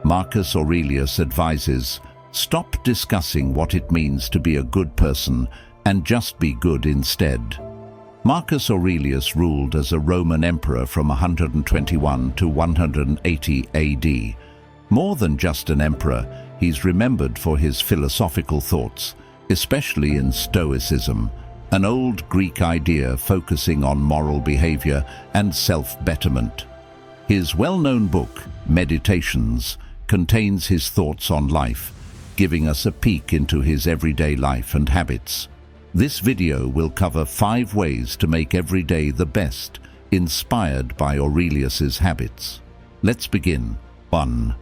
Marcus Aurelius advises, stop discussing what it means to be a good person and just be good instead. Marcus Aurelius ruled as a Roman emperor from 121 to 180 AD. More than just an emperor, he's remembered for his philosophical thoughts, especially in Stoicism, an old Greek idea focusing on moral behavior and self-betterment. His well-known book, Meditations, contains his thoughts on life, giving us a peek into his everyday life and habits. This video will cover 5 ways to make every day the best, inspired by Aurelius's habits. Let's begin. 1.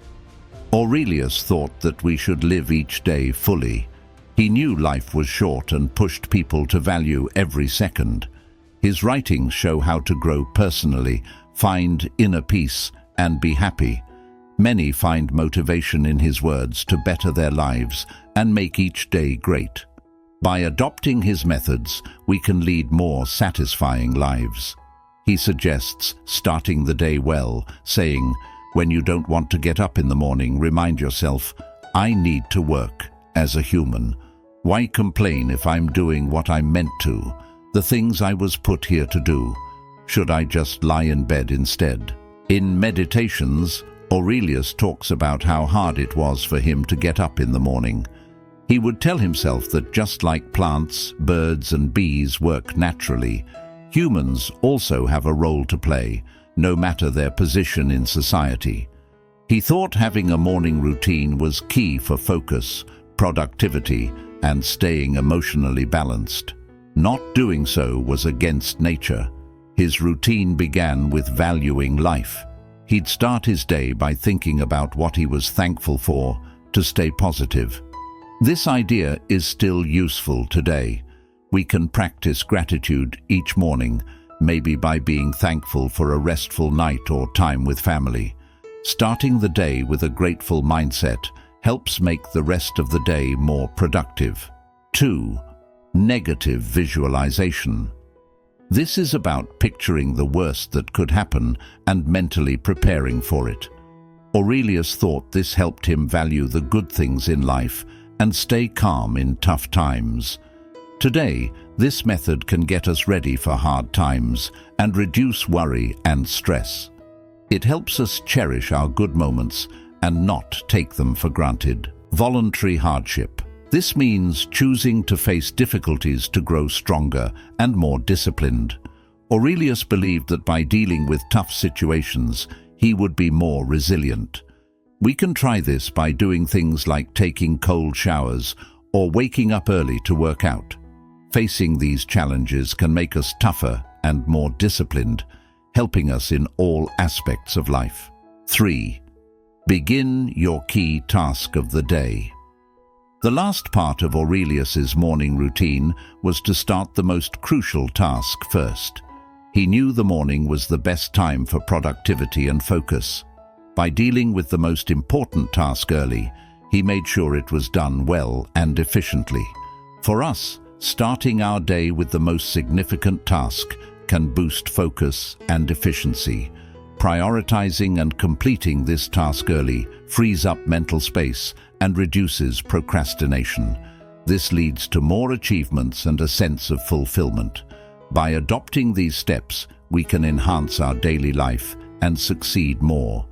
Aurelius thought that we should live each day fully. He knew life was short and pushed people to value every second. His writings show how to grow personally, find inner peace, and be happy. Many find motivation in his words to better their lives and make each day great. By adopting his methods, we can lead more satisfying lives. He suggests starting the day well, saying, when you don't want to get up in the morning, remind yourself, I need to work as a human. Why complain if I'm doing what I'm meant to, the things I was put here to do? Should I just lie in bed instead? In Meditations, Aurelius talks about how hard it was for him to get up in the morning. He would tell himself that just like plants, birds, and bees work naturally, humans also have a role to play, no matter their position in society. He thought having a morning routine was key for focus, productivity, and staying emotionally balanced. Not doing so was against nature. His routine began with valuing life. He'd start his day by thinking about what he was thankful for to stay positive. This idea is still useful today. We can practice gratitude each morning, maybe by being thankful for a restful night or time with family. Starting the day with a grateful mindset helps make the rest of the day more productive. 2. Negative visualization. This is about picturing the worst that could happen and mentally preparing for it. Aurelius thought this helped him value the good things in life and stay calm in tough times. Today, this method can get us ready for hard times and reduce worry and stress. It helps us cherish our good moments and not take them for granted. Voluntary hardship. This means choosing to face difficulties to grow stronger and more disciplined. Aurelius believed that by dealing with tough situations, he would be more resilient. We can try this by doing things like taking cold showers or waking up early to work out. Facing these challenges can make us tougher and more disciplined, helping us in all aspects of life. 3. Begin your key task of the day. The last part of Aurelius's morning routine was to start the most crucial task first. He knew the morning was the best time for productivity and focus. By dealing with the most important task early, he made sure it was done well and efficiently. For us, starting our day with the most significant task can boost focus and efficiency. Prioritizing and completing this task early frees up mental space and reduces procrastination. This leads to more achievements and a sense of fulfillment. By adopting these steps, we can enhance our daily life and succeed more.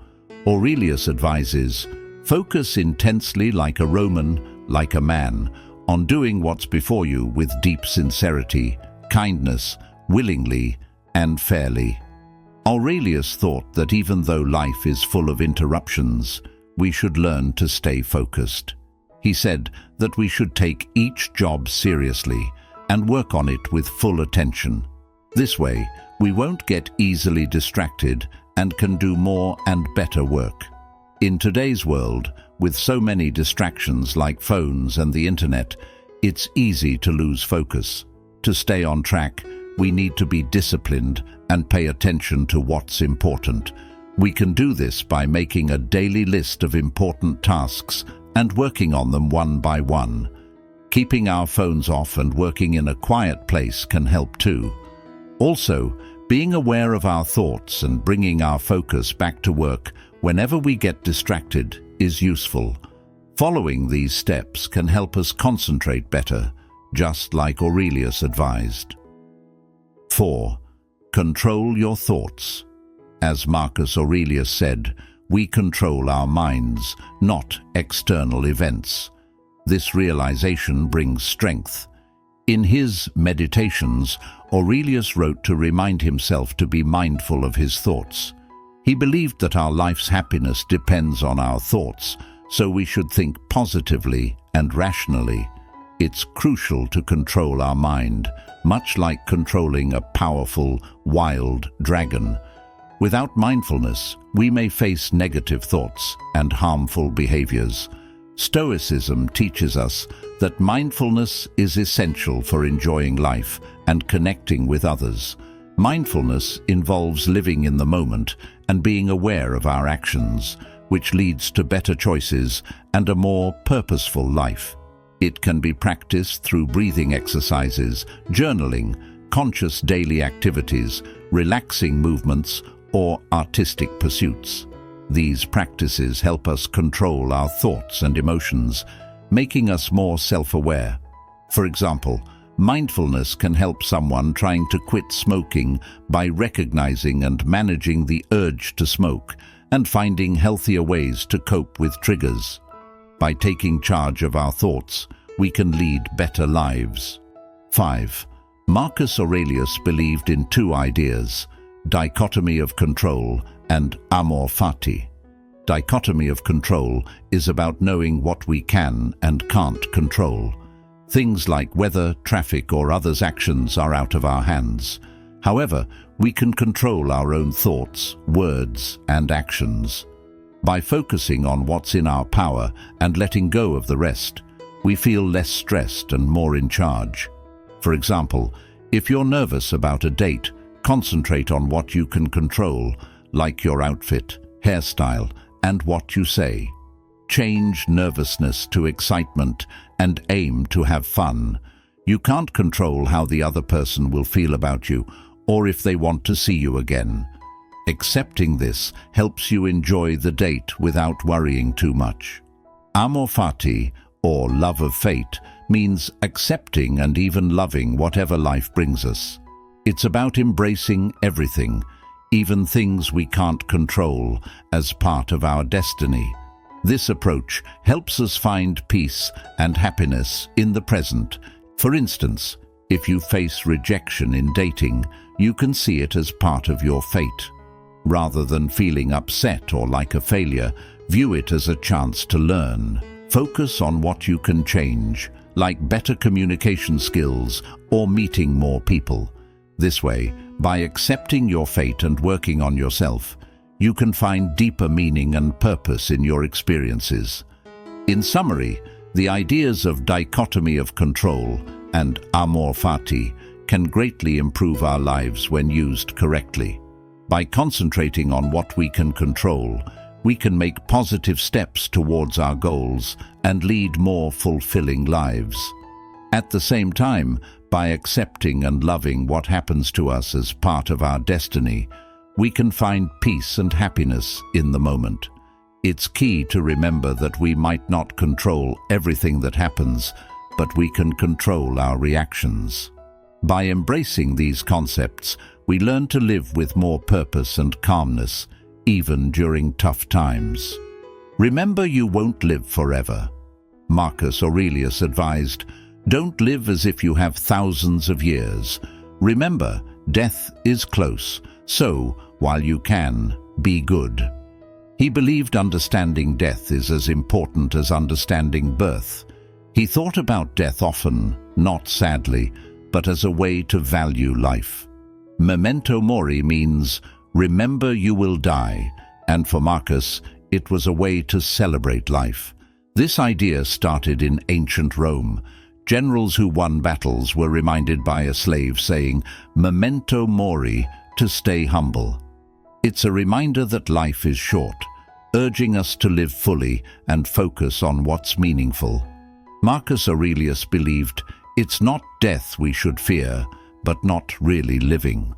Aurelius advises, focus intensely like a Roman, like a man, on doing what's before you with deep sincerity, kindness, willingly, and fairly. Aurelius thought that even though life is full of interruptions, we should learn to stay focused. He said that we should take each job seriously and work on it with full attention. This way, we won't get easily distracted and can do more and better work. In today's world, with so many distractions like phones and the internet, it's easy to lose focus. To stay on track, we need to be disciplined and pay attention to what's important. We can do this by making a daily list of important tasks and working on them one by one. Keeping our phones off and working in a quiet place can help too. Also, being aware of our thoughts and bringing our focus back to work whenever we get distracted is useful. Following these steps can help us concentrate better, just like Aurelius advised. 4. Control your thoughts. As Marcus Aurelius said, we control our minds, not external events. This realization brings strength. In his Meditations, Aurelius wrote to remind himself to be mindful of his thoughts. He believed that our life's happiness depends on our thoughts, so we should think positively and rationally. It's crucial to control our mind, much like controlling a powerful, wild dragon. Without mindfulness, we may face negative thoughts and harmful behaviors. Stoicism teaches us that mindfulness is essential for enjoying life and connecting with others. Mindfulness involves living in the moment and being aware of our actions, which leads to better choices and a more purposeful life. It can be practiced through breathing exercises, journaling, conscious daily activities, relaxing movements, or artistic pursuits. These practices help us control our thoughts and emotions, making us more self-aware. For example, mindfulness can help someone trying to quit smoking by recognizing and managing the urge to smoke and finding healthier ways to cope with triggers. By taking charge of our thoughts, we can lead better lives. 5. Marcus Aurelius believed in two ideas: dichotomy of control and amor fati. Dichotomy of control is about knowing what we can and can't control. Things like weather, traffic, or others' actions are out of our hands. However, we can control our own thoughts, words, and actions. By focusing on what's in our power and letting go of the rest, we feel less stressed and more in charge. For example, if you're nervous about a date, concentrate on what you can control, like your outfit, hairstyle, and what you say. Change nervousness to excitement and aim to have fun. You can't control how the other person will feel about you or if they want to see you again. Accepting this helps you enjoy the date without worrying too much. Amor fati, or love of fate, means accepting and even loving whatever life brings us. It's about embracing everything, even things we can't control, as part of our destiny. This approach helps us find peace and happiness in the present. For instance, if you face rejection in dating, you can see it as part of your fate. Rather than feeling upset or like a failure, view it as a chance to learn. Focus on what you can change, like better communication skills or meeting more people. This way, by accepting your fate and working on yourself, you can find deeper meaning and purpose in your experiences. In summary, the ideas of dichotomy of control and amor fati can greatly improve our lives when used correctly. By concentrating on what we can control, we can make positive steps towards our goals and lead more fulfilling lives. At the same time, by accepting and loving what happens to us as part of our destiny, we can find peace and happiness in the moment. It's key to remember that we might not control everything that happens, but we can control our reactions. By embracing these concepts, we learn to live with more purpose and calmness, even during tough times. Remember, you won't live forever. Marcus Aurelius advised, "Don't live as if you have thousands of years. Remember, death is close, so, while you can, be good." He believed understanding death is as important as understanding birth. He thought about death often, not sadly, but as a way to value life. Memento Mori means, remember you will die, and for Marcus, it was a way to celebrate life. This idea started in ancient Rome. Generals who won battles were reminded by a slave saying, "Memento Mori," to stay humble. It's a reminder that life is short, urging us to live fully and focus on what's meaningful. Marcus Aurelius believed it's not death we should fear, but not really living.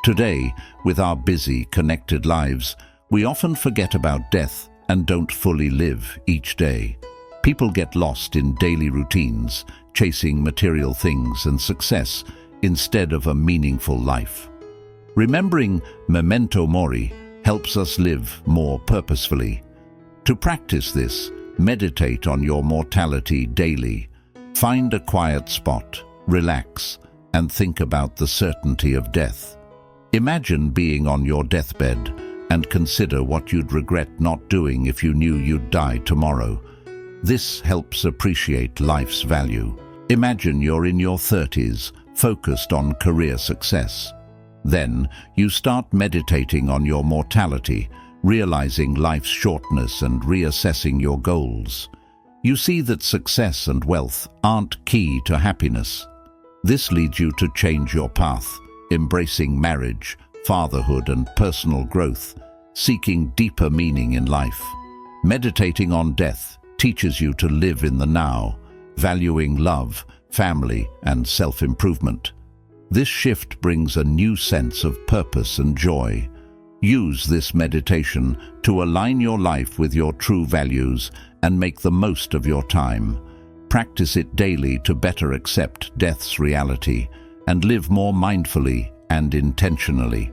Today, with our busy, connected lives, we often forget about death and don't fully live each day. People get lost in daily routines, chasing material things and success instead of a meaningful life. Remembering Memento Mori helps us live more purposefully. To practice this, meditate on your mortality daily. Find a quiet spot, relax, and think about the certainty of death. Imagine being on your deathbed and consider what you'd regret not doing if you knew you'd die tomorrow. This helps appreciate life's value. Imagine you're in your 30s, focused on career success. Then, you start meditating on your mortality, realizing life's shortness and reassessing your goals. You see that success and wealth aren't key to happiness. This leads you to change your path, embracing marriage, fatherhood, and personal growth, seeking deeper meaning in life. Meditating on death teaches you to live in the now, valuing love, family, and self-improvement. This shift brings a new sense of purpose and joy. Use this meditation to align your life with your true values and make the most of your time. Practice it daily to better accept death's reality and live more mindfully and intentionally.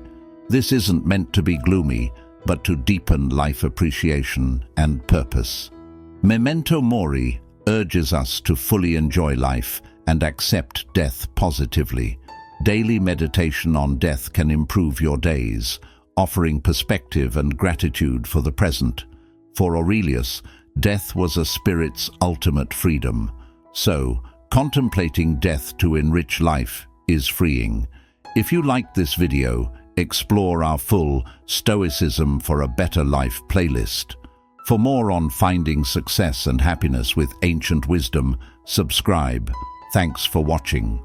This isn't meant to be gloomy, but to deepen life appreciation and purpose. Memento Mori urges us to fully enjoy life and accept death positively. Daily meditation on death can improve your days, offering perspective and gratitude for the present. For Aurelius, death was a spirit's ultimate freedom. So, contemplating death to enrich life is freeing. If you liked this video, explore our full Stoicism for a Better Life playlist. For more on finding success and happiness with ancient wisdom, subscribe. Thanks for watching.